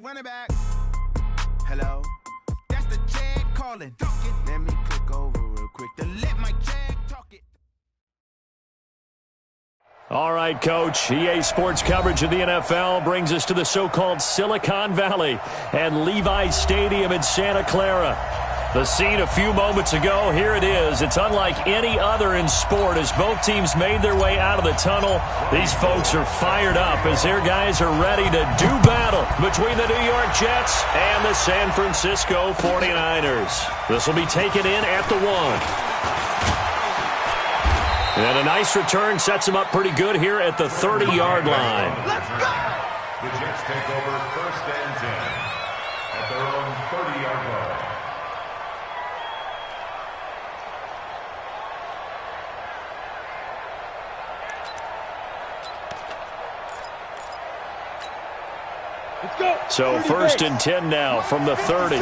Run it back. Hello? That's the Jag calling. Let me click over real quick to let my Jag talk it. All right, Coach. EA Sports coverage of the NFL brings us to the so-called Silicon Valley and Levi's Stadium in Santa Clara. The scene a few moments ago, here it is. It's unlike any other in sport as both teams made their way out of the tunnel. These folks are fired up as their guys are ready to do battle between the New York Jets and the San Francisco 49ers. This will be taken in at the 1. And a nice return sets them up pretty good here at the 30-yard line. Let's go! The Jets take over 1st and 10 at their own 30-yard line. So 1st and 10 now from the 30.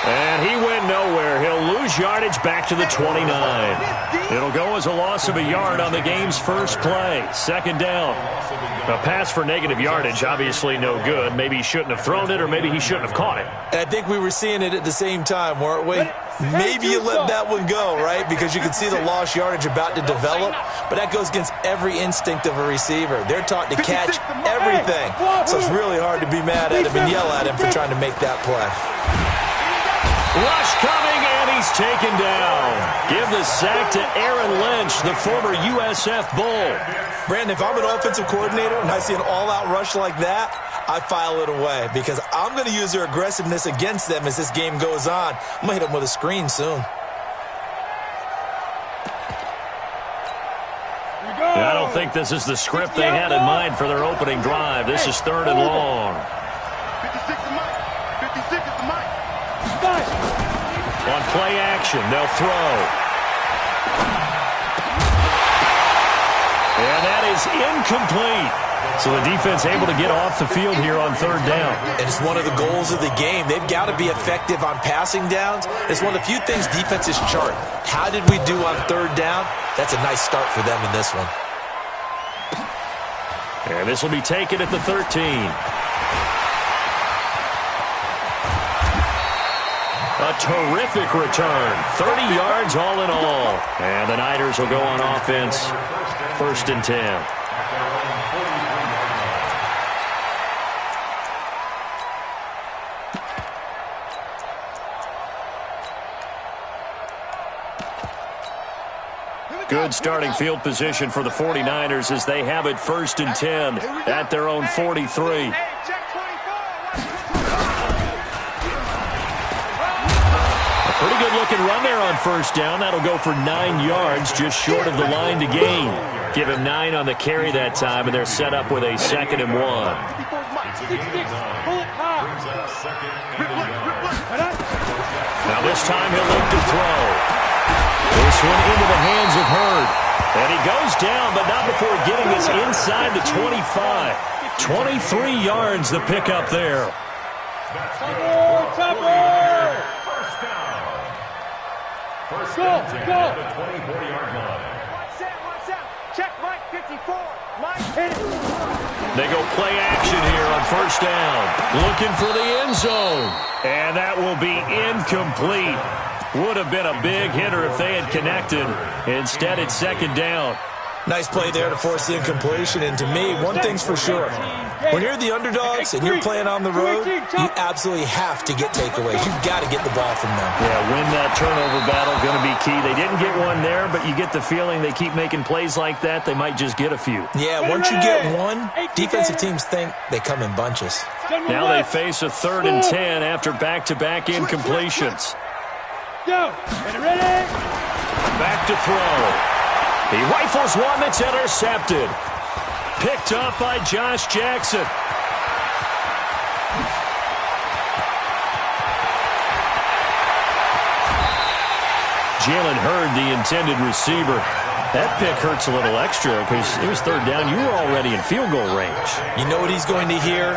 And he went nowhere. He'll lose yardage back to the 29. It'll go as a loss of a yard on the game's first play. 2nd down. A pass for negative yardage, obviously no good. Maybe he shouldn't have thrown it, or maybe he shouldn't have caught it. I think we were seeing it at the same time, weren't we? Maybe you let that one go, right? Because you can see the lost yardage about to develop. But that goes against every instinct of a receiver. They're taught to catch everything. So it's really hard to be mad at him and yell at him for trying to make that play. Rush coming, and he's taken down. Give the sack to Aaron Lynch, the former USF Bull. Brandon, if I'm an offensive coordinator and I see an all-out rush like that, I file it away because I'm going to use their aggressiveness against them as this game goes on. I'm going to hit them with a screen soon. I don't think this is the script they had in mind for their opening drive. This is 3rd and long. 56 is Mike. 56 is Mike. On play action, they'll throw. And that is incomplete. So the defense able to get off the field here on 3rd down. And it's one of the goals of the game. They've got to be effective on passing downs. It's one of the few things defenses chart. How did we do on 3rd down? That's a nice start for them in this one. And this will be taken at the 13. A terrific return. 30 yards all in all. And the Niners will go on offense. 1st and 10. Good starting field position for the 49ers as they have it 1st and 10 at their own 43. Pretty good looking run there on 1st down. That'll go for 9 yards, just short of the line to gain. Give him 9 on the carry that time, and they're set up with a 2nd and 1. Now this time he'll look to throw. This one into the hands of Hurd. And he goes down, but not before getting this inside the 25. 23 yards the pickup there. First and 10 at the 24-yard line. Watch out. Check Mike 54. Mike hit it. They go play action here on 1st down. Looking for the end zone. And that will be incomplete. Would have been a big hitter if they had connected. Instead, it's 2nd down. Nice play there to force the incompletion. And to me, one thing's for sure. When you're the underdogs and you're playing on the road, you absolutely have to get takeaways. You've got to get the ball from them. Yeah, win that turnover battle, going to be key. They didn't get one there, but you get the feeling they keep making plays like that, they might just get a few. Yeah, once you get one, defensive teams think they come in bunches. Now they face a 3rd and 10 after back-to-back incompletions. Go. Ready? Back to throw. He rifles one that's intercepted. Picked up by Josh Jackson. Jalen Hurd, the intended receiver. That pick hurts a little extra because it was 3rd down. You were already in field goal range. You know what he's going to hear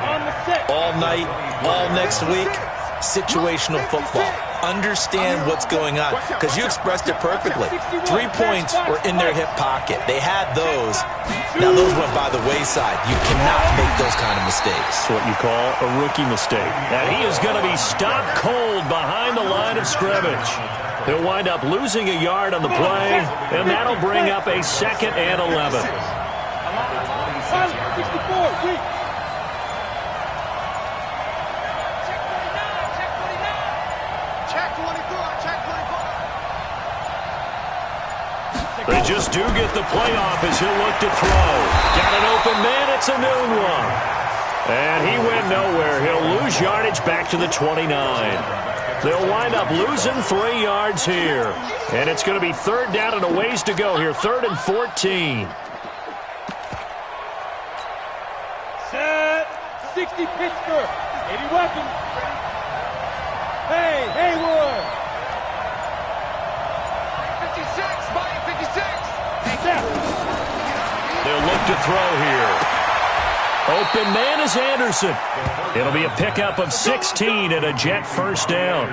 all night, all next week? situational football. Understand what's going on, because you expressed it perfectly. 3 points were in their hip pocket. They had those. Now those went by the wayside. You cannot make those kind of mistakes. It's what you call a rookie mistake. And he is going to be stopped cold behind the line of scrimmage. He'll wind up losing a yard on the play, and that'll bring up a 2nd and 11. 64, They just do get the playoff as he'll look to throw. Got an open man. It's a noon one. And he went nowhere. He'll lose yardage back to the 29. They'll wind up losing 3 yards here. And it's going to be 3rd down and a ways to go here. 3rd and 14. Set. 60 Pittsburgh. 80 weapons. Hey, Haywood. 56. Body 56. They'll look to throw here. Open man is Anderson. It'll be a pickup of 16 and a Jet 1st down.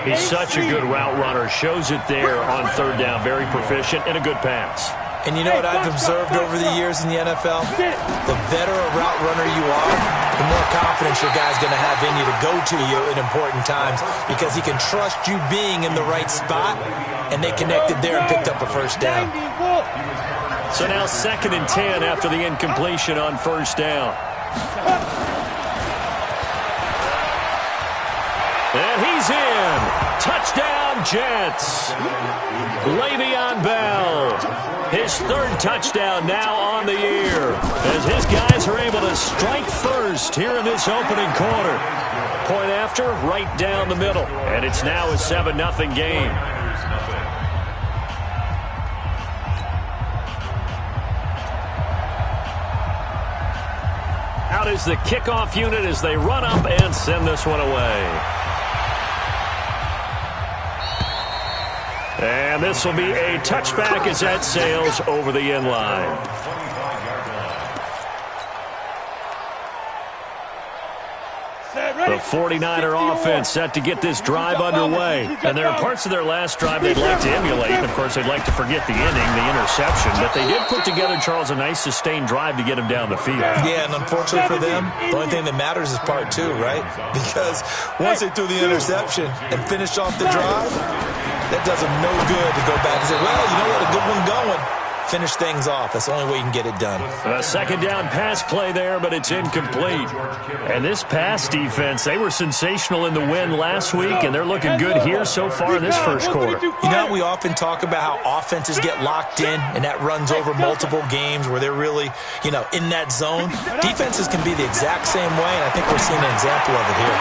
He's such a good route runner. Shows it there on 3rd down. Very proficient and a good pass. And you know what I've observed over the years in the NFL? The better a route runner you are, the more confidence your guy's going to have in you to go to you in important times, because he can trust you being in the right spot, and they connected there and picked up a 1st down. So now 2nd and 10 after the incompletion on 1st down. And he's in. Touchdown, Jets. Le'Veon Bell. His 3rd touchdown now on the year, as his guys are able to strike first here in this opening quarter. Point after, right down the middle. And it's now a 7-0 game. Out is the kickoff unit as they run up and send this one away. And this will be a touchback as that sails over the end line. The 49er offense set to get this drive underway. And there are parts of their last drive they'd like to emulate. And, of course, they'd like to forget the inning, the interception. But they did put together, Charles, a nice sustained drive to get him down the field. Yeah, and unfortunately for them, the only thing that matters is part 2, right? Because once they threw the interception and finished off the drive, that does them no good to go back and say, well, you know what, a good one going. Finish things off. That's the only way you can get it done. A 2nd down pass play there, but it's incomplete. And this pass defense, they were sensational in the win last week, and they're looking good here so far in this 1st quarter. You know, we often talk about how offenses get locked in, and that runs over multiple games where they're really, in that zone. Defenses can be the exact same way, and I think we're seeing an example of it here.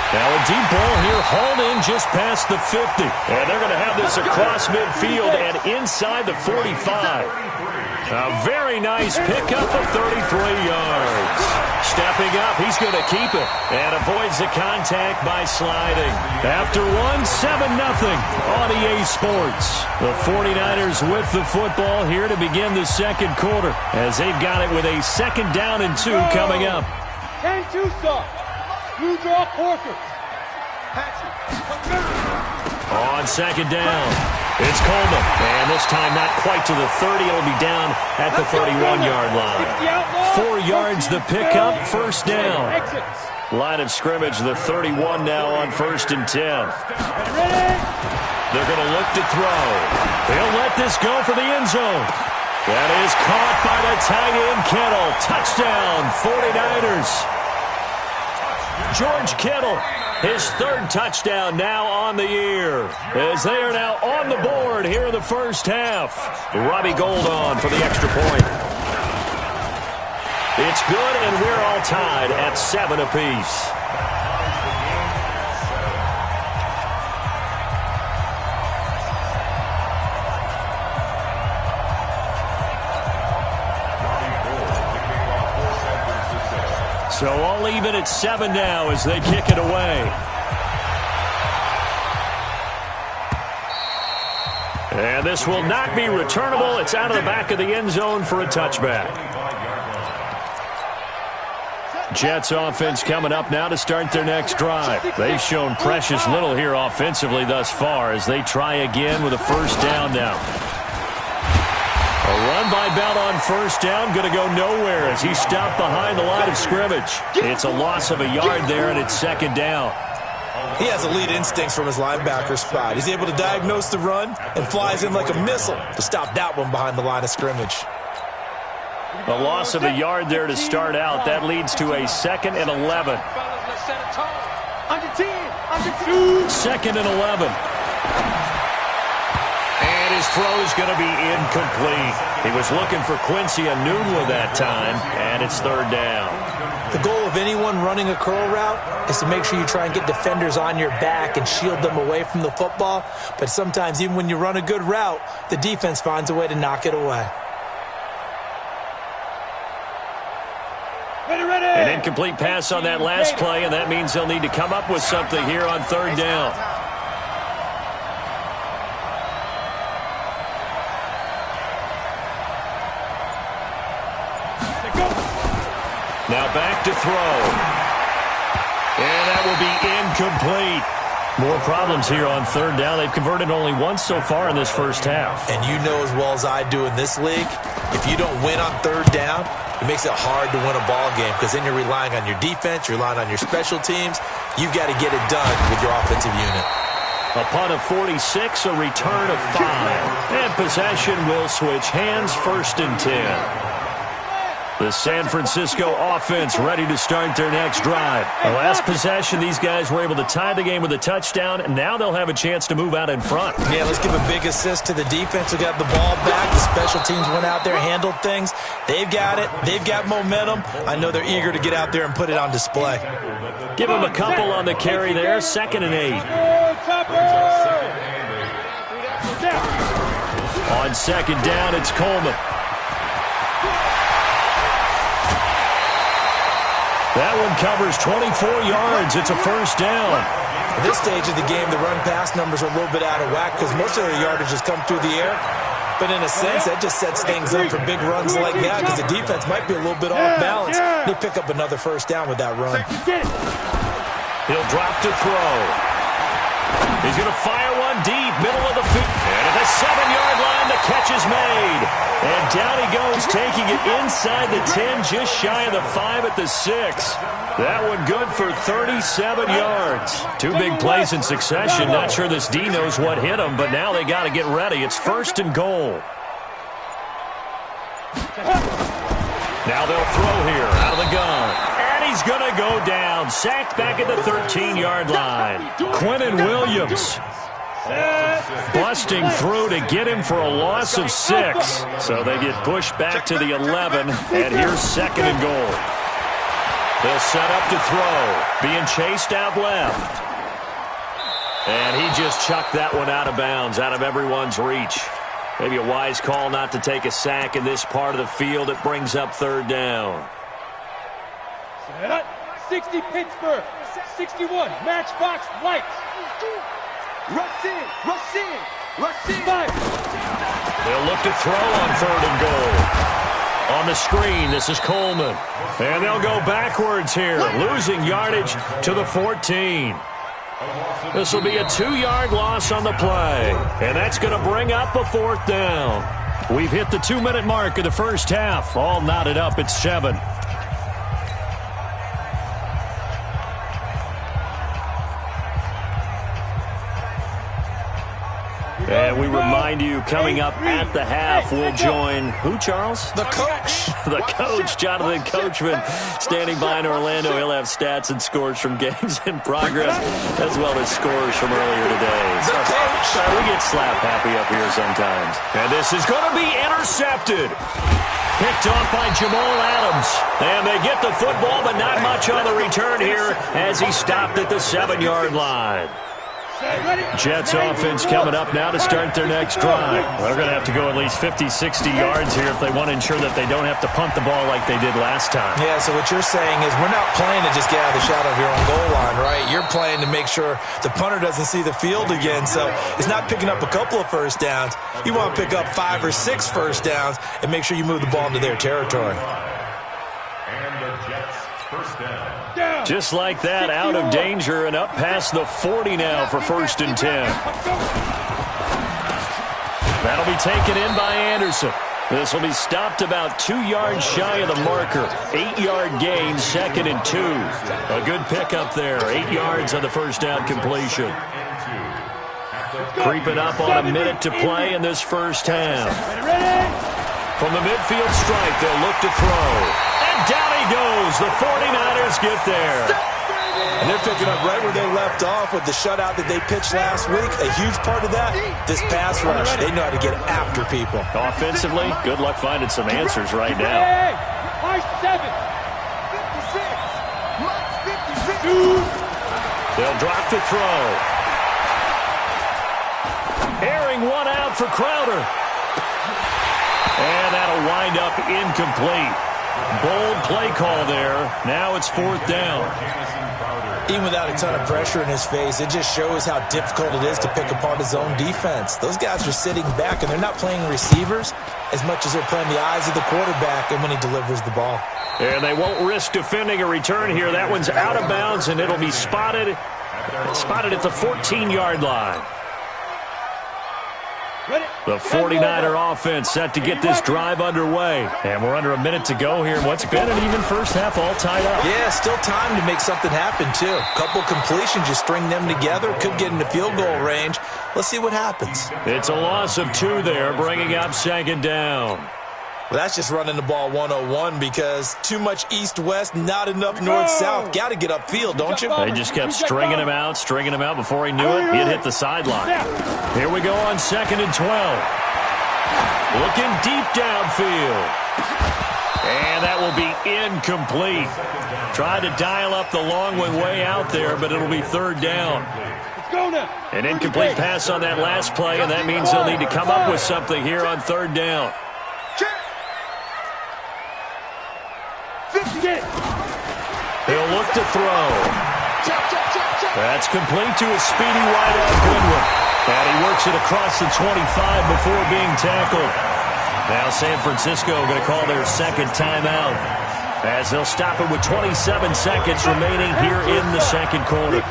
Now a deep ball here, hauled in just past the 50. And they're going to have this across midfield and inside the 45. A very nice pickup of 33 yards. Stepping up, he's going to keep it and avoids the contact by sliding. After 7-0 on EA Sports. The 49ers with the football here to begin the 2nd quarter, as they've got it with a 2nd down and 2 coming up. 10-2 stop. Blue draw Porter. On 2nd down, it's Coleman. And this time not quite to the 30. It'll be down at the 31-yard line. 4 yards the pickup, 1st down. Line of scrimmage, the 31 now on 1st and 10. They're going to look to throw. They'll let this go for the end zone. That is caught by the tight end Kittle. Touchdown, 49ers. George Kittle, his 3rd touchdown now on the year, as they are now on the board here in the 1st half. Robbie Gould on for the extra point. It's good, and we're all tied at 7 apiece. So all even at 7 now as they kick it away. And this will not be returnable. It's out of the back of the end zone for a touchback. Jets offense coming up now to start their next drive. They've shown precious little here offensively thus far as they try again with a first down now. A run by Bell on first down, going to go nowhere as he stopped behind the line of scrimmage. It's a loss of a yard there, and it's second down. He has elite instincts from his linebacker spot. He's able to diagnose the run and flies in like a missile to stop that one behind the line of scrimmage. A loss of a yard there to start out. That leads to a 2nd and 11. Second and 11. And his throw is going to be incomplete. He was looking for Quincy Enunwa that time, and it's third down. The goal of anyone running a curl route is to make sure you try and get defenders on your back and shield them away from the football. But sometimes even when you run a good route, the defense finds a way to knock it away. An incomplete pass on that last play, and that means they'll need to come up with something here on third down. Now back to throw. And that will be incomplete. More problems here on third down. They've converted only once so far in this first half. And you know as well as I do in this league, if you don't win on third down, it makes it hard to win a ball game because then you're relying on your defense, you're relying on your special teams. You've got to get it done with your offensive unit. A punt of 46, a return of 5. And possession will switch hands, 1st and 10. The San Francisco offense ready to start their next drive. The last possession, these guys were able to tie the game with a touchdown, and now they'll have a chance to move out in front. Yeah, let's give a big assist to the defense who got the ball back. The special teams went out there, handled things. They've got it. They've got momentum. I know they're eager to get out there and put it on display. Give them a couple on the carry there, 2nd and 8. On second down, it's Coleman. That one covers 24 yards. It's a first down. At this stage of the game, the run-pass numbers are a little bit out of whack because most of their yardage has come through the air. But in a sense, that just sets things up for big runs like that because the defense might be a little bit off balance. They pick up another first down with that run. He'll drop to throw. He's going to fire one deep, middle of the field. And at the 7-yard line, the catch is made. And down he goes, taking it inside the 10, just shy of the 5 at the 6. That one good for 37 yards. 2 big plays in succession. Not sure this D knows what hit him, but now they got to get ready. It's 1st and goal. Now they'll throw here out of the gun. And he's going to go down. Sacked back at the 13-yard line. Quentin Williams busting through to get him for a loss of 6. So they get pushed back to the 11, and here's 2nd and goal. They'll set up to throw, being chased out left. And he just chucked that one out of bounds, out of everyone's reach. Maybe a wise call not to take a sack in this part of the field. It brings up third down. 60 Pittsburgh, 61 Matchbox Lights. Rush in, rush in, rush in. They'll look to throw on 3rd and goal. On the screen, this is Coleman. And they'll go backwards here, losing yardage to the 14. This will be a 2-yard loss on the play. And that's going to bring up a 4th down. We've hit the 2-minute mark of the first half. All knotted up at 7. And we remind you, coming up at the half, we'll join who, Charles? The coach. The coach, Jonathan Coachman, standing by in Orlando. He'll have stats and scores from games in progress, as well as scores from earlier today. The coach. We get slap happy up here sometimes. And this is going to be intercepted. Picked off by Jamal Adams. And they get the football, but not much on the return here as he stopped at the 7-yard line. Jets offense coming up now to start their next drive. They're going to have to go at least 50, 60 yards here if they want to ensure that they don't have to punt the ball like they did last time. Yeah, so what you're saying is we're not playing to just get out of the shadow of your own goal line, right? You're playing to make sure the punter doesn't see the field again. So it's not picking up a couple of first downs. You want to pick up 5 or 6 first downs and make sure you move the ball into their territory. And the Jets' first down. Just like that, out of danger and up past the 40 now for 1st and 10. That'll be taken in by Anderson. This will be stopped about 2 yards shy of the marker. 8-yard gain, 2nd and 2. A good pickup there. 8 yards on the first down completion. Creeping up on a minute to play in this first half. From the midfield stripe, they'll look to throw. And down he goes. The 49ers get there. And they're picking up right where they left off with the shutout that they pitched last week. A huge part of that, this pass rush. They know how to get after people. Offensively, good luck finding some answers right now. High 7. 56. They'll drop the throw. Airing one out for Crowder. And that'll wind up incomplete. Bold play call there. Now it's 4th down. Even without a ton of pressure in his face, it just shows how difficult it is to pick apart his own defense. Those guys are sitting back, and they're not playing receivers as much as they're playing the eyes of the quarterback and when he delivers the ball. And they won't risk defending a return here. That one's out of bounds, and it'll be spotted at the 14-yard line. The 49er offense set to get this drive underway. And we're under a minute to go here. What's been an even first half all tied up. Yeah, still time to make something happen, too. A couple completions, you string them together. Could get into field goal range. Let's see what happens. It's a loss of 2 there, bringing up 2nd down. Well, that's just running the ball 101 because too much east-west, not enough north-south. Got to get upfield, don't you? They just kept stringing him out before he knew it. He'd hit the sideline. Here we go on 2nd and 12. Looking deep downfield. And that will be incomplete. Tried to dial up the long one way out there, but it'll be 3rd down. An incomplete pass on that last play, and that means they'll need to come up with something here on 3rd down. He'll look to throw. That's complete to a speedy wideout Goodwin. And he works it across the 25 before being tackled. Now San Francisco going to call their 2nd timeout as they'll stop it with 27 seconds remaining here in the 2nd quarter.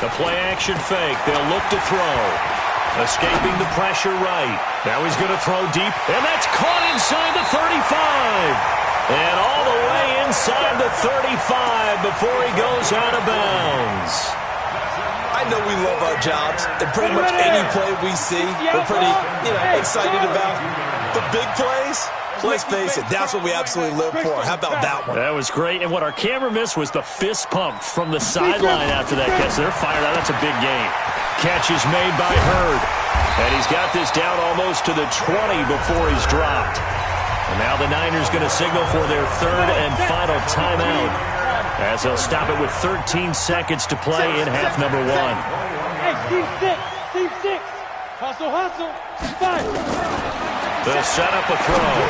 The play action fake. They'll look to throw. Escaping the pressure right. Now he's going to throw deep, and that's caught inside the 35. And all the way inside the 35 before he goes out of bounds. I know we love our jobs, and pretty much any play we see, we're pretty, excited about. The big plays, let's face it, that's what we absolutely live for. How about that one? That was great, and what our camera missed was the fist pump from the sideline after that catch. They're fired out. That's a big game. Catch is made by Hurd. And he's got this down almost to the 20 before he's dropped. And now the Niners going to signal for their 3rd and final timeout as they'll stop it with 13 seconds to play in half number 1. Hey, team 6. Hustle. 5. They'll set up a throw.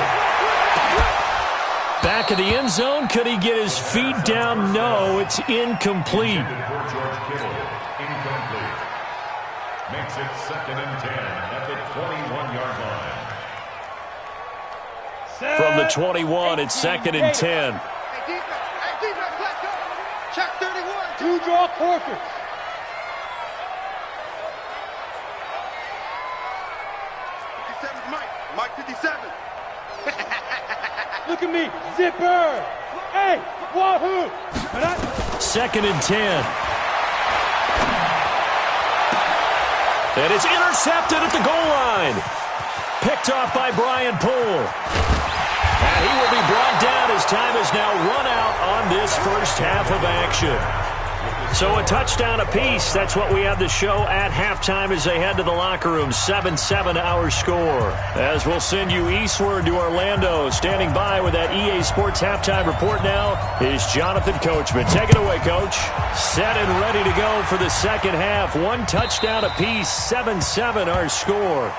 Back of the end zone. Could he get his feet down? No, it's incomplete. Makes it 2nd and 10 at the 21-yard line. From the 21, it's 2nd and 10. Hey, defense, let's go. Check 31. 2 draw Corkers. Mike 57. Look at me, zipper. Hey, wahoo. 2nd and 10. And it's intercepted at the goal line. Picked off by Brian Poole. And he will be brought down as time is now run out on this first half of action. So a touchdown apiece. That's what we have to show at halftime as they head to the locker room. 7-7 our score. As we'll send you eastward to Orlando. Standing by with that EA Sports halftime report now is Jonathan Coachman. Take it away, Coach. Set and ready to go for the second half. 1 touchdown apiece. 7-7 our score.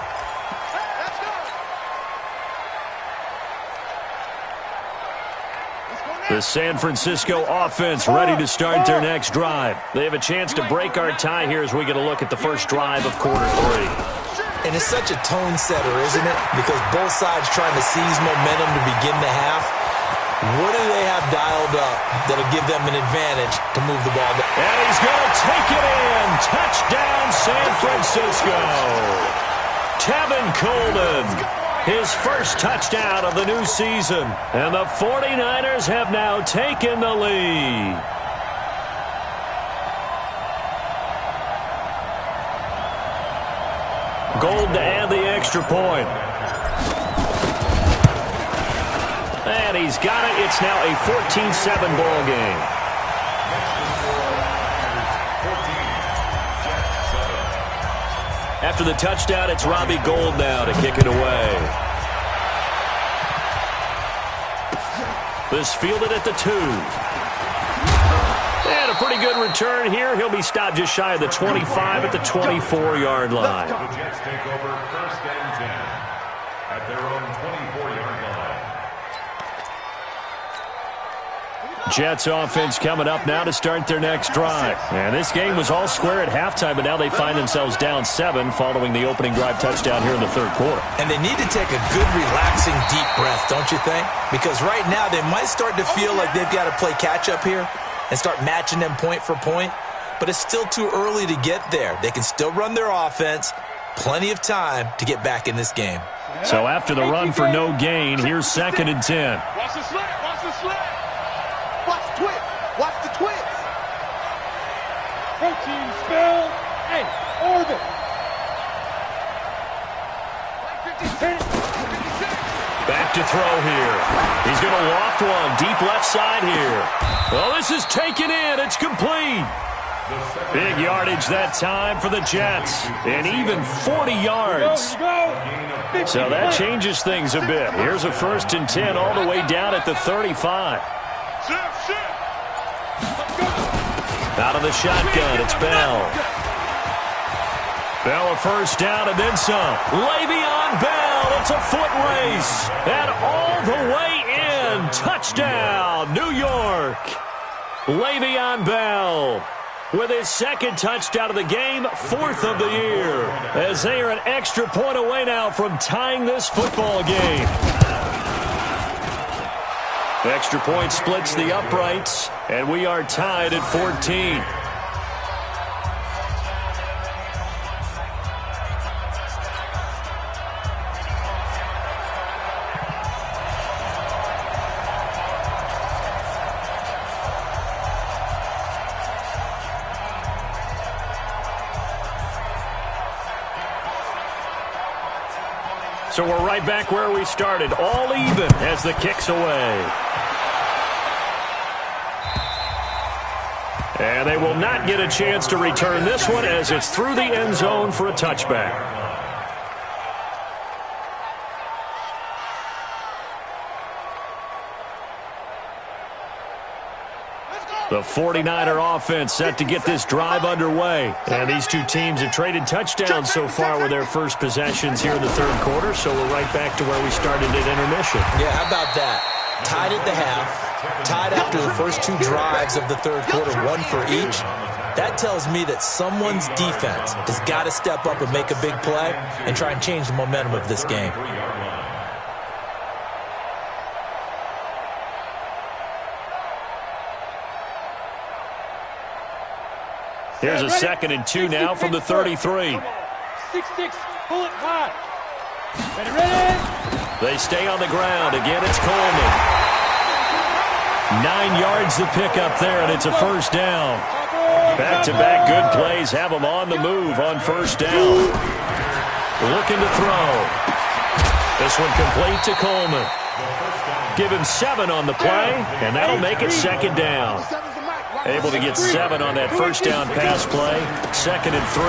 The San Francisco offense ready to start their next drive. They have a chance to break our tie here as we get a look at the first drive of quarter 3. And it's such a tone setter, isn't it? Because both sides trying to seize momentum to begin the half. What do they have dialed up that'll give them an advantage to move the ball down? And he's going to take it in. Touchdown, San Francisco. Tevin Coleman, his first touchdown of the new season. And the 49ers have now taken the lead. Gold to add the extra point. And he's got it. It's now a 14-7 ball game. After the touchdown, it's Robbie Gould now to kick it away. This fielded at the 2. And a pretty good return here. He'll be stopped just shy of the 25 at the 24-yard line. The Jets take over 1st and 10 at their own 24-yard line. Jets offense coming up now to start their next drive. And this game was all square at halftime, but now they find themselves down 7 following the opening drive touchdown here in the third quarter. And they need to take a good, relaxing, deep breath, don't you think? Because right now they might start to feel like they've got to play catch-up here and start matching them point for point. But it's still too early to get there. They can still run their offense. Plenty of time to get back in this game. So after the run for no gain, here's 2nd and 10. Watch the slant. Watch the slant. Watch the twist. Watch the twist. Protein spill. Hey, orbit. Back to throw here. He's going to loft one. Deep left side here. Well, this is taken in. It's complete. Big yardage that time for the Jets. And even 40 yards. So that changes things a bit. Here's a 1st and 10 all the way down at the 35. Out of the shotgun, it's Bell. Bell a 1st down and then some. Le'Veon Bell, it's a foot race. And all the way in. Touchdown, New York. Le'Veon Bell with his 2nd touchdown of the game, 4th of the year. As they are an extra point away now from tying this football game. Extra point splits the uprights, and we are tied at 14. So we're right back where we started, all even as the kick's away. And they will not get a chance to return this one as it's through the end zone for a touchback. The 49er offense set to get this drive underway. And these two teams have traded touchdowns so far with their first possessions here in the third quarter. So we're right back to where we started at intermission. Yeah, how about that? Tied at the half, tied after the first 2 drives of the third quarter, 1 for each. That tells me that someone's defense has got to step up and make a big play and try and change the momentum of this game. Here's a 2nd and 2 now from the 33. 6-6, pull it high. Ready? They stay on the ground. Again, it's Coleman. 9 yards to pick up there, and it's a 1st down. Back-to-back good plays have them on the move on 1st down. Looking to throw. This one complete to Coleman. Give him 7 on the play, and that'll make it 2nd down. Able to get 7 on that 1st down pass play. 2nd and 3.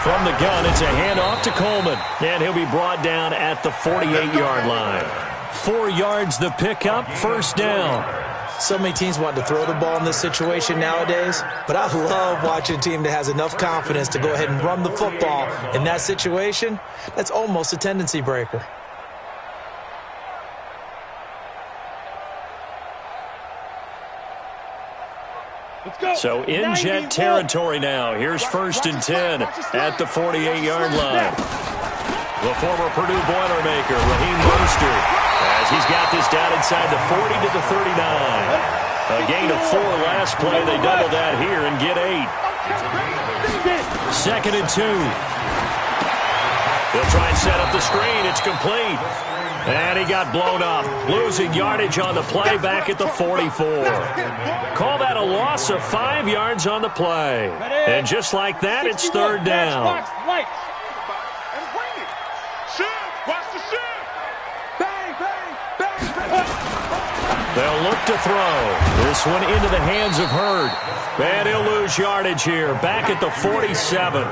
From the gun, it's a handoff to Coleman. And he'll be brought down at the 48-yard line. 4 yards the pickup, 1st down. So many teams want to throw the ball in this situation nowadays, but I love watching a team that has enough confidence to go ahead and run the football in that situation. That's almost a tendency breaker. So in Jet territory now. Here's 1st and 10 at the 48-yard line. The former Purdue Boilermaker, Raheem Mostert, as he's got this down inside the 40 to the 39. A gain of 4 last play. They double that here and get 8. 2nd and 2. They'll try and set up the screen. It's complete. And he got blown up, losing yardage on the play back at the 44. Call that a loss of 5 yards on the play. And just like that, it's 3rd down. They'll look to throw. This one into the hands of Hurd. And he'll lose yardage here, back at the 47.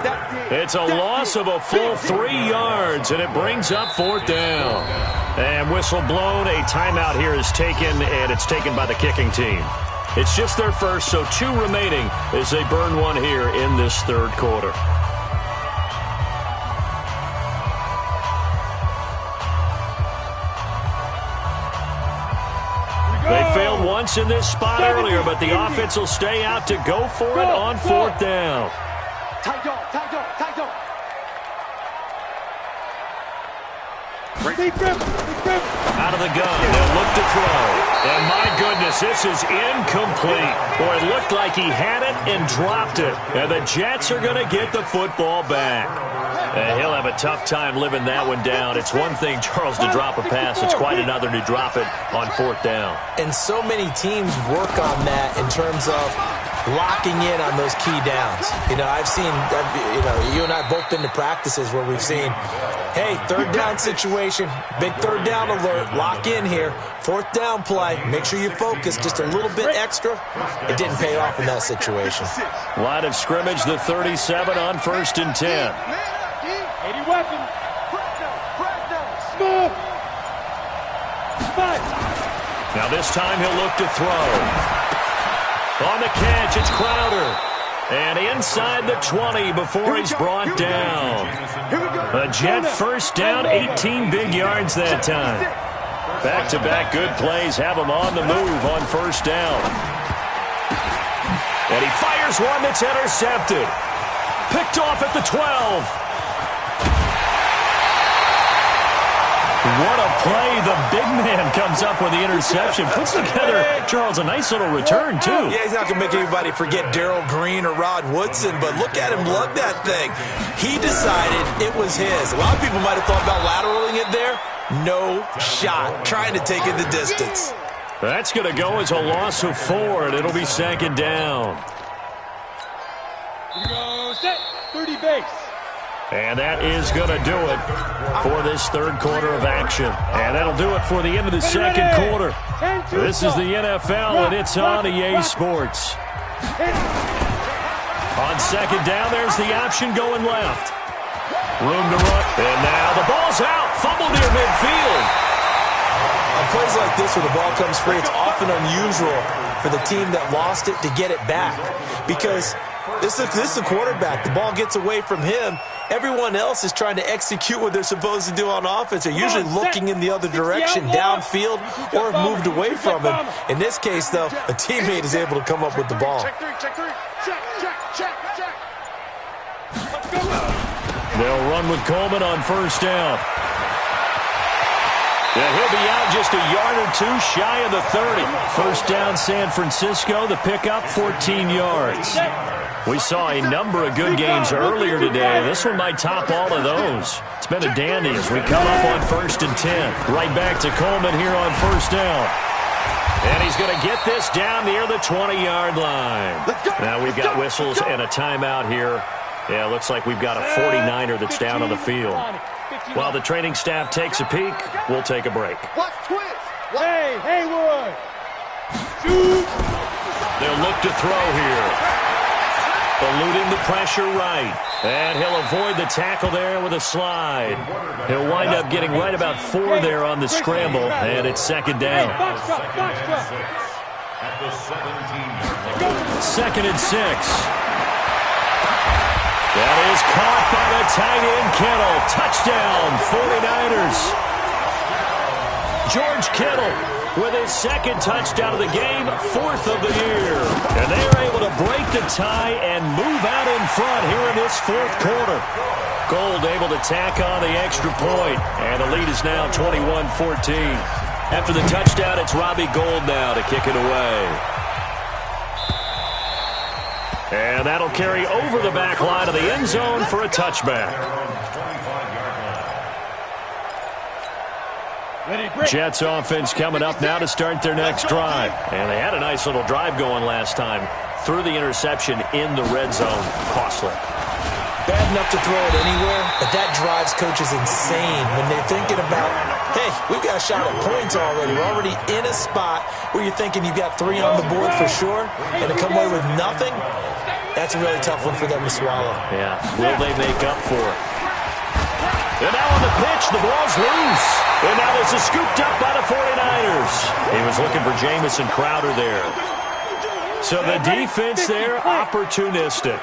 It's a loss of a full 3 yards, and it brings up 4th down. And whistle blown. A timeout here is taken, and it's taken by the kicking team. It's just their first, so 2 remaining as they burn one here in this 3rd quarter. They failed once in this spot earlier, but the offense will stay out to go for it on 4th down. Out of the gun, they'll look to throw. And my goodness, this is incomplete. Boy, it looked like he had it and dropped it. And the Jets are going to get the football back. And he'll have a tough time living that one down. It's one thing, Charles, to drop a pass. It's quite another to drop it on 4th down. And so many teams work on that in terms of locking in on those key downs. You know, I've seen, you and I have both been to practices where we've seen, hey, 3rd down situation, big 3rd down alert, lock in here, 4th down play, make sure you focus just a little bit extra. It didn't pay off in that situation. Line of scrimmage, the 37 on 1st and 10. 80 weapon. Smooth. Now this time he'll look to throw. On the catch, it's Crowder. And inside the 20 before he's brought down. A Jet 1st down, 18 big yards that time. Back-to-back good plays have him on the move on 1st down. And he fires one that's intercepted. Picked off at the 12. What a play. The big man comes up with the interception. Puts together, Charles, a nice little return, too. Yeah, he's not going to make anybody forget Darrell Green or Rod Woodson, but look at him lug that thing. He decided it was his. A lot of people might have thought about lateraling it there. No shot. Trying to take it the distance. That's going to go as a loss of 4, and it'll be 2nd down. Here we go, set, 30 base. And that is going to do it for this 3rd quarter of action. And that'll do it for the end of the 2nd quarter. This is the NFL, and it's on EA Sports. On 2nd down, there's the option going left. Room to run. And now the ball's out. Fumble near midfield. On plays like this where the ball comes free, it's often unusual for the team that lost it to get it back. Because this is the quarterback. The ball gets away from him. Everyone else is trying to execute what they're supposed to do on offense. They're usually looking in the other direction, downfield, or have moved away from him. In this case, though, a teammate is able to come up with the ball. They'll run with Coleman on 1st down. Yeah, he'll be out just a yard or 2 shy of the 30. 1st down, San Francisco. The pickup, 14 yards. We saw a number of good games earlier today. This one might top all of those. It's been a dandy as we come up on 1st and 10. Right back to Coleman here on 1st down. And he's going to get this down near the 20-yard line. Now we've got whistles and a timeout here. Yeah, looks like we've got a 49er that's down on the field. While the training staff takes a peek, we'll take a break. Hey, Haywood. Shoot. They'll look to throw here. Eluding the pressure right. And he'll avoid the tackle there with a slide. He'll wind up getting right about 4 there on the scramble, and it's 2nd down. 2nd and 6. That is caught by the tight end, Kittle. Touchdown, 49ers. George Kittle with his 2nd touchdown of the game, 4th of the year. And they are able to break the tie and move out in front here in this fourth quarter. Gold able to tack on the extra point, and the lead is now 21-14. After the touchdown, it's Robbie Gould now to kick it away. And that'll carry over the back line of the end zone for a touchback. Jets offense coming up now to start their next drive. And they had a nice little drive going last time. Threw the interception in the red zone. Costly. Bad enough to throw it anywhere, but that drives coaches insane when they're thinking about, hey, we've got a shot at points already. We're already in a spot where you're thinking you've got 3 on the board for sure, and to come away with nothing, that's a really tough one for them to swallow. Yeah, will they make up for it? And now on the pitch, the ball's loose. And now this is scooped up by the 49ers. He was looking for Jamison Crowder there. So the defense there, opportunistic.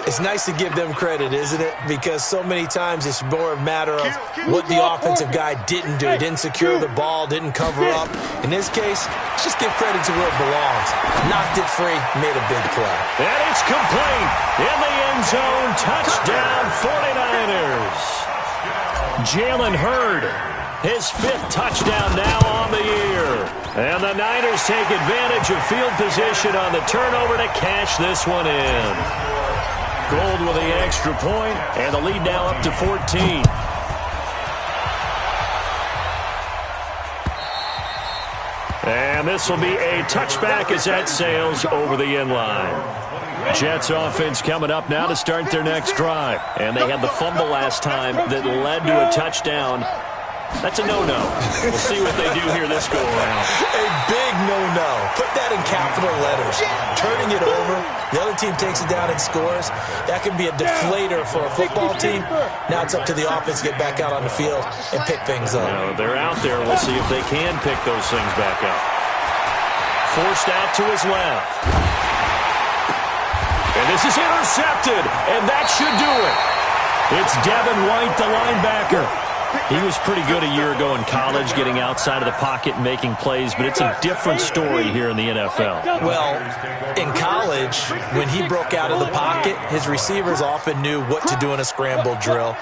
It's nice to give them credit, isn't it? Because so many times it's more a matter of what the offensive guy didn't do. He didn't secure the ball, didn't cover up. In this case, let's just give credit to where it belongs. Knocked it free, made a big play. And it's complete. In the end zone, touchdown 49ers. Jalen Hurd, his 5th touchdown now on the year. And the Niners take advantage of field position on the turnover to cash this one in. Gould with the extra point, and the lead now up to 14. And this will be a touchback as that sails over the end line. Jets offense coming up now to start their next drive. And they had the fumble last time that led to a touchdown. That's a no-no. We'll see what they do here this go-around. A big no-no. Put that in capital letters. Turning it over. The other team takes it down and scores. That can be a deflator for a football team. Now it's up to the offense to get back out on the field and pick things up. No, they're out there. We'll see if they can pick those things back up. Forced out to his left. And this is intercepted. And that should do it. It's Devin White, the linebacker. He was pretty good a year ago in college, getting outside of the pocket and making plays, but it's a different story here in the NFL. Well, in college, when he broke out of the pocket, his receivers often knew what to do in a scramble drill,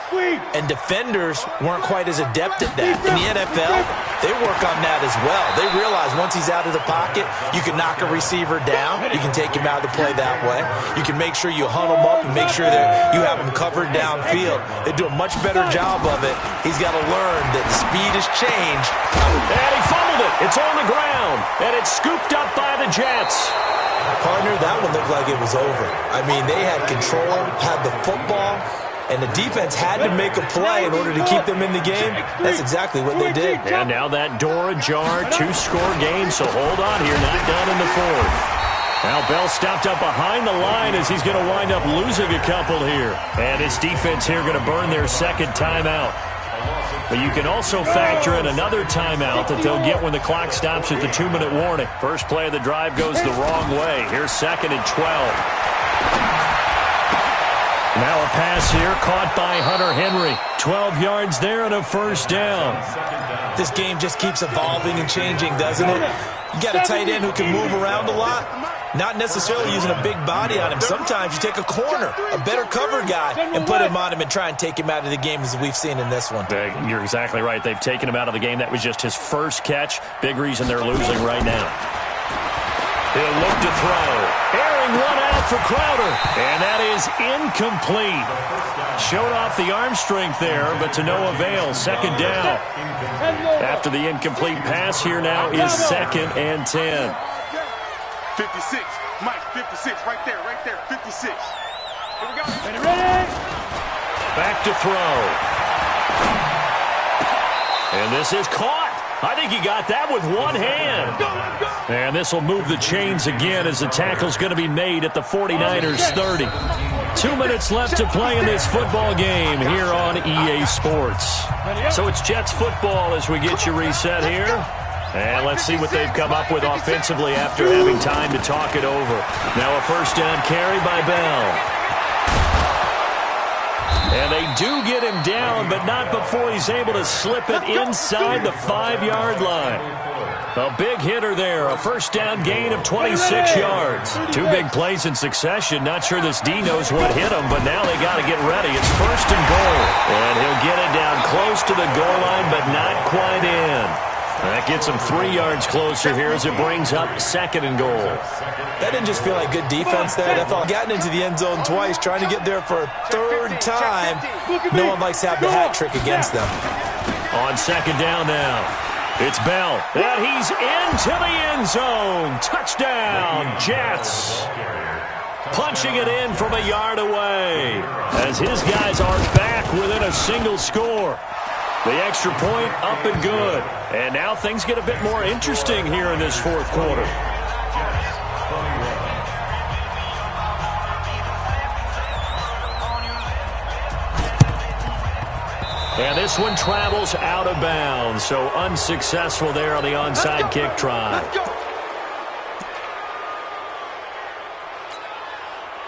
and defenders weren't quite as adept at that. In the NFL, they work on that as well. They realize once he's out of the pocket, you can knock a receiver down. You can take him out of the play that way. You can make sure you hunt him up and make sure that you have him covered downfield. They do a much better job of it. He's got to learn that the speed has changed. And he fumbled it. It's on the ground. And it's scooped up by the Jets. Partner, that one looked like it was over. I mean, they had control, had the football, and the defense had to make a play in order to keep them in the game. That's exactly what they did. And now that door ajar, 2-score game, so hold on here. Not done in the fourth. Now Bell stopped up behind the line as he's going to wind up losing a couple here. And his defense here going to burn their second timeout. But you can also factor in another timeout that they'll get when the clock stops at the 2-minute warning. First play of the drive goes the wrong way. Here's 2nd and 12. Now a pass here caught by Hunter Henry. 12 yards there and a first down. This game just keeps evolving and changing, doesn't it? You got a tight end who can move around a lot. Not necessarily using a big body on him. Sometimes you take a corner, a better cover guy, and put him on him and try and take him out of the game as we've seen in this one. You're exactly right. They've taken him out of the game. That was just his first catch. Big reason they're losing right now. He'll look to throw. Airing one out for Crowder. And that is incomplete. Showed off the arm strength there, but to no avail. Second down. After the incomplete pass, here now is 2nd and 10. 56. Mike, 56. Right there, 56. Here we go. Ready? Back to throw. And this is caught. I think he got that with one hand. And this will move the chains again as the tackle's going to be made at the 49ers 30. 2 minutes left to play in this football game here on EA Sports. So it's Jets football as we get you reset here. And let's see what they've come up with offensively after having time to talk it over. Now a first down carry by Bell. And they do get him down, but not before he's able to slip it inside the 5-yard line. A big hitter there, a first down gain of 26 yards. 2 big plays in succession. Not sure this D knows what hit him, but now they got to get ready. It's first and goal. And he'll get it down close to the goal line, but not quite in. That gets him 3 yards closer here as it brings up second and goal. That didn't just feel like good defense there. That felt gotten into the end zone twice, trying to get there for a third time. No one likes to have the hat trick against them. On second down now, it's Bell. And he's into the end zone. Touchdown, Jets. Punching it in from a yard away as his guys are back within a single score. The extra point up and good. And now things get a bit more interesting here in this fourth quarter. And this one travels out of bounds, so unsuccessful there on the onside kick try.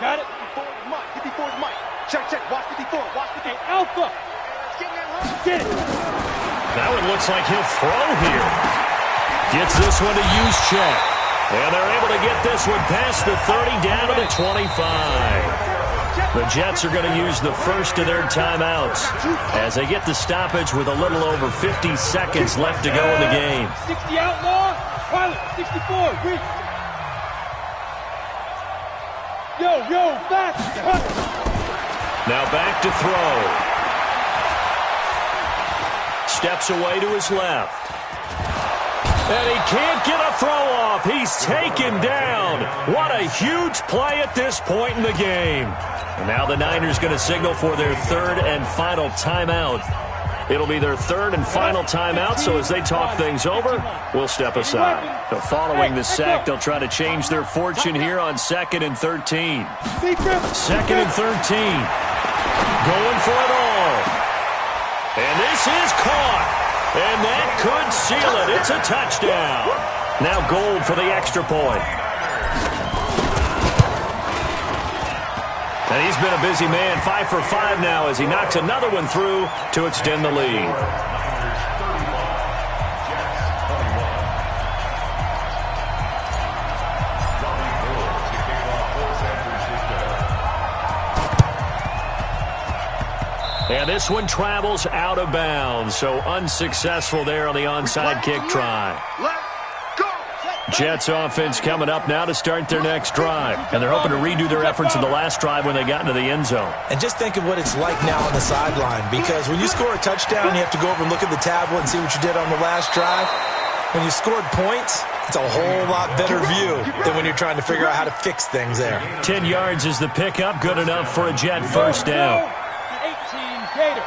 Got it. 54 is Mike. Check. Watch 54. Watch 54. Alpha. Get it. Now it looks like he'll throw here. Gets this one to use check. And they're able to get this one past the 30 down to the 25. The Jets are going to use the first of their timeouts as they get the stoppage with a little over 50 seconds left to go in the game. 60 outlaw. Pilot, 64. Reach. Yo, fast. Now back to throw. Steps away to his left. And he can't get a throw off. He's taken down. What a huge play at this point in the game. And now the Niners going to signal for their third and final timeout. It'll be their third and final timeout, so as they talk things over, we'll step aside. So following the sack, they'll try to change their fortune here on 2nd and 13. 2nd and 13. Going for it all. And this is caught. And that could seal it. It's a touchdown. Now Gold for the extra point. And he's been a busy man, 5 for 5 now as he knocks another one through to extend the lead. And this one travels out of bounds, so unsuccessful there on the onside kick try. Jets offense coming up now to start their next drive. And they're hoping to redo their efforts in the last drive when they got into the end zone. And just think of what it's like now on the sideline, because when you score a touchdown, you have to go over and look at the tablet and see what you did on the last drive. When you scored points, it's a whole lot better view than when you're trying to figure out how to fix things there. 10 yards is the pickup, good enough for a Jet first down. 18 Gator.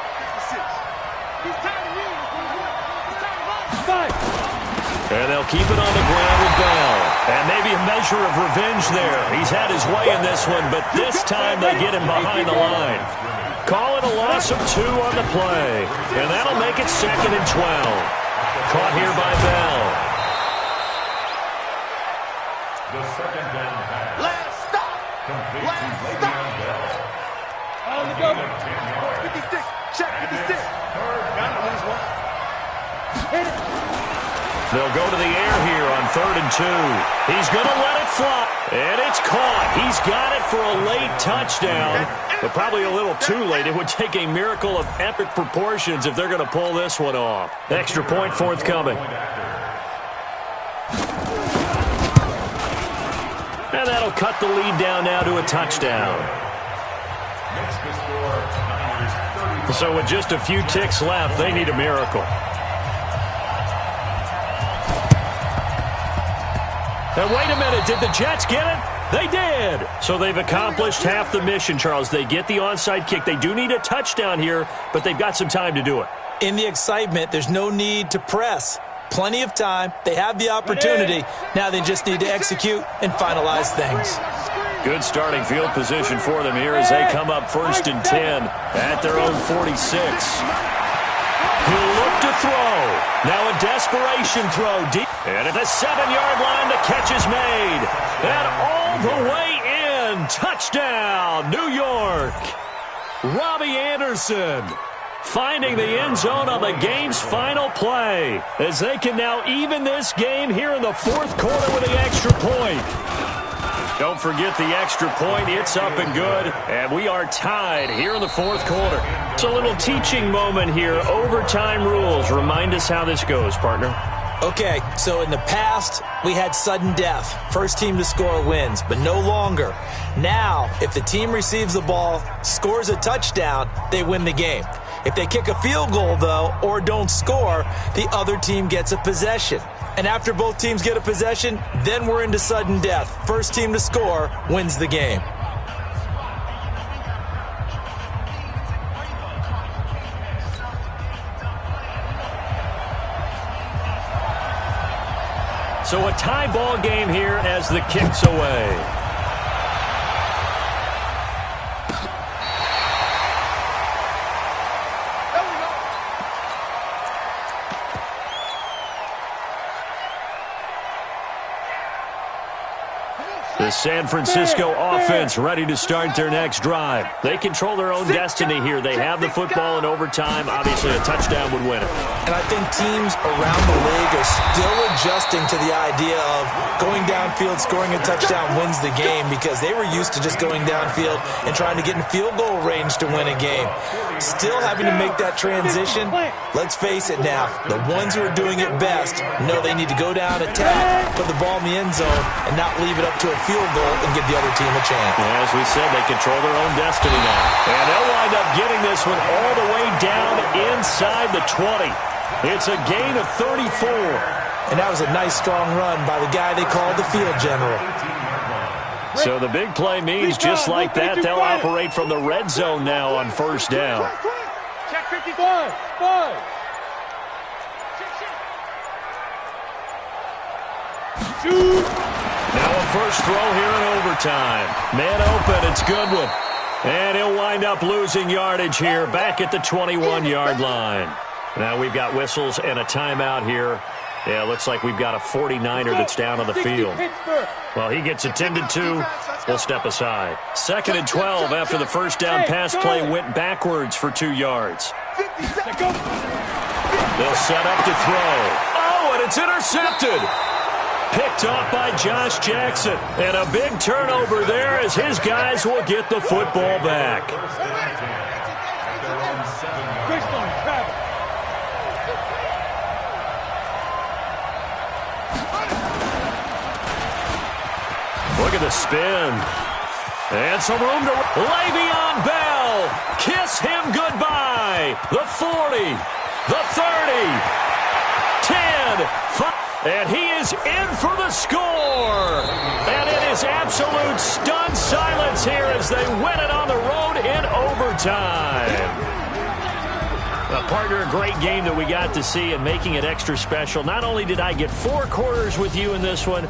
And they'll keep it on the ground with Bell. And maybe a measure of revenge there. He's had his way in this one, but this time they get him behind the line. Call it a loss of 2 on the play. And that'll make it 2nd and 12. Caught here by Bell. The second down pass. Last stop. Complete to Le'Veon Bell. On the go. 56. Check 56. Got it. Lose one. Hit it. They'll go to the air here on 3rd and 2. He's going to let it fly. And it's caught. He's got it for a late touchdown. But probably a little too late. It would take a miracle of epic proportions if they're going to pull this one off. Extra point forthcoming. And that'll cut the lead down now to a touchdown. Makes the score Niners 30. So with just a few ticks left, they need a miracle. And wait a minute, did the Jets get it? They did. So they've accomplished half the mission, Charles. They get the onside kick. They do need a touchdown here, but they've got some time to do it. In the excitement, there's no need to press. Plenty of time. They have the opportunity. Now they just need to execute and finalize things. Good starting field position for them here as they come up 1st and 10 at their own 46. He'll look to throw. Now a desperation throw deep. And at the 7-yard line, the catch is made. And all the way in. Touchdown, New York. Robbie Anderson finding the end zone on the game's final play, as they can now even this game here in the fourth quarter with the extra point. Don't forget the extra point. It's up and good, and we are tied here in the fourth quarter. It's a little teaching moment here. Overtime rules. Remind us how this goes, partner. Okay, so in the past, we had sudden death. First team to score wins, but no longer. Now, if the team receives the ball, scores a touchdown, they win the game. If they kick a field goal, though, or don't score, the other team gets a possession. And after both teams get a possession, then we're into sudden death. First team to score wins the game. So a tie ball game here as the kick's away. The San Francisco offense ready to start their next drive. They control their own destiny here. They have the football in overtime. Obviously, a touchdown would win it. And I think teams around the league are still adjusting to the idea of going downfield, scoring a touchdown wins the game, because they were used to just going downfield and trying to get in field goal range to win a game. Still having to make that transition. Let's face it now, the ones who are doing it best know they need to go down, attack, put the ball in the end zone, and not leave it up to a field goal and give the other team a chance. As we said, they control their own destiny now. And they'll wind up getting this one all the way down inside the 20. It's a gain of 34. And that was a nice, strong run by the guy they called the field general. So the big play means just like that, they'll operate from the red zone now on first down. Check 55. 5. Shoot. Now a first throw here in overtime. Man open, it's Goodwin. And he'll wind up losing yardage here back at the 21-yard line. Now we've got whistles and a timeout here. Yeah, looks like we've got a 49er that's down on the field. Well, he gets attended to. We'll step aside. 2nd and 12 after the first down pass play went backwards for 2 yards. They'll set up to throw. Oh, and it's intercepted. Picked off by Josh Jackson. And a big turnover there as his guys will get the football back. Look at the spin. And some room to Le'Veon Bell. Kiss him goodbye. The 40. The 30. 10. 5. And he is in for the score. And it is absolute stunned silence here as they win it on the road in overtime. Partner, a great game that we got to see and making it extra special. Not only did I get 4 quarters with you in this one,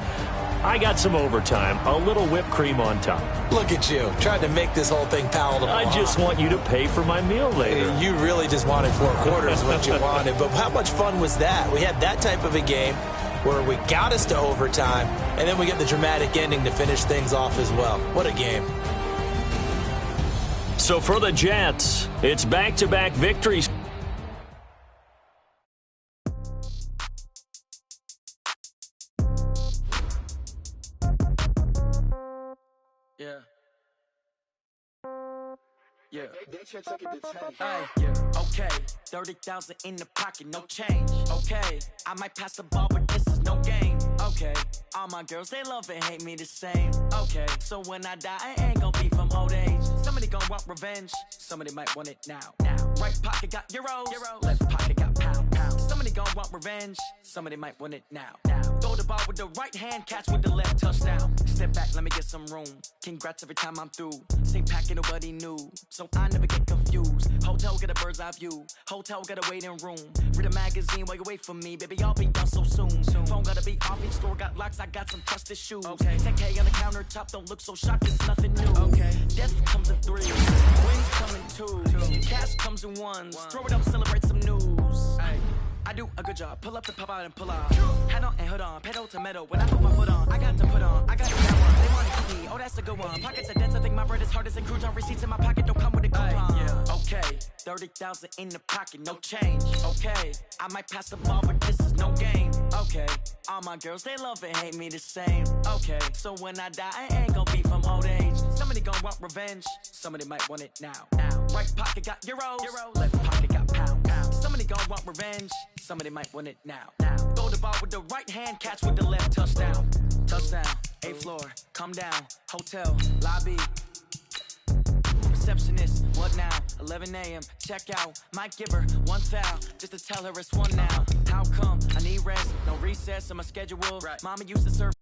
I got some overtime, a little whipped cream on top. Look at you, trying to make this whole thing palatable. I just want you to pay for my meal later. You really just wanted 4 quarters, what you wanted. But how much fun was that? We had that type of a game where we got us to overtime, and then we get the dramatic ending to finish things off as well. What a game. So for the Jets, it's back-to-back victories. Okay, 30,000 in the pocket, no change. Okay, I might pass the ball, but this is no game. Okay, all my girls, they love and hate me the same. Okay, so when I die, I ain't gonna be from old age. Somebody gonna want revenge, somebody might want it now. Right pocket got euros, left pocket got pounds. Somebody gonna want revenge, somebody might want it now. Throw the ball with the right hand, catch with the left, touchdown. Step back, let me get some room. Congrats every time I'm through. Same packet, nobody knew, so I never get confused. Hotel get a bird's eye view. Hotel got a waiting room. Read a magazine while you wait for me, baby. I'll be done so soon. Phone gotta be off. Each store got locks. I got some trusted shoes. Okay. 10K on the countertop. Don't look so shocked. It's nothing new. Okay. Death comes in 3. Wins come in 2. Cash comes in 1s. Throw it up, celebrate some news. Ay. I do a good job. Pull up to pop out and pull off. Head on and hood on, pedal to metal. When I put my foot on, I got to put on. I got that one. They want to keep me. Oh, that's a good one. Pockets are dense. I think my bread is hard as a crouton. Receipts in my pocket don't come with a coupon. Yeah. Okay, 30,000 in the pocket, no change. Okay, I might pass the ball, but this is no game. Okay, all my girls they love and hate me the same. Okay, so when I die, I ain't gonna be from old age. Somebody gonna want revenge. Somebody might want it now. Right pocket got euros. Left pocket got pounds. Somebody gonna want revenge. Somebody might want it now. Throw the ball with the right hand, catch with the left. Touchdown. Touchdown. 8th floor. Come down. Hotel. Lobby. Receptionist. What now? 11 a.m. Check out. Might give her one foul just to tell her it's one now. How come? I need rest. No recess in my schedule. Mama used to serve.